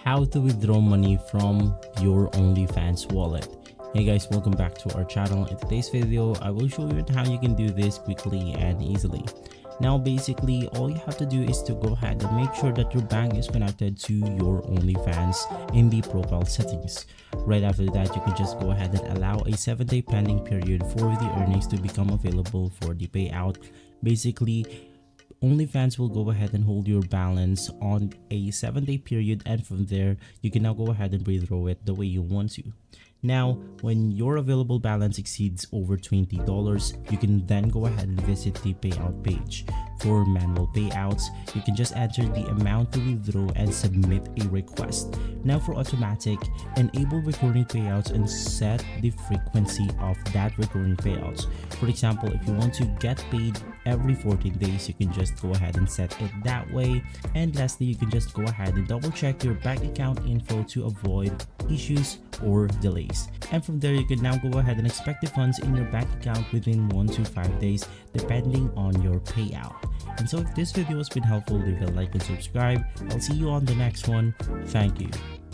how to withdraw money from your OnlyFans wallet. Hey guys, welcome back to our channel. In today's video, I will show you how you can do this quickly and easily. Now basically, all you have to do is to go ahead and make sure that your bank is connected to your OnlyFans in the profile settings. Right after that, you can just go ahead and allow a 7-day pending period for the earnings to become available for the payout. Basically, OnlyFans will go ahead and hold your balance on a 7-day period, and from there you can now go ahead and withdraw it the way you want to. Now, when your available balance exceeds over $20, you can then go ahead and visit the payout page. For manual payouts, you can just enter the amount to withdraw and submit a request. Now for automatic, enable recurring payouts and set the frequency of that recurring payouts. For example, if you want to get paid every 14 days, you can just go ahead and set it that way. And lastly, you can just go ahead and double check your bank account info to avoid issues or delays. And from there, you can now go ahead and expect the funds in your bank account within 1 to 5 days depending on your payout. And so if this video has been helpful, leave a like and subscribe. I'll see you on the next one. Thank you.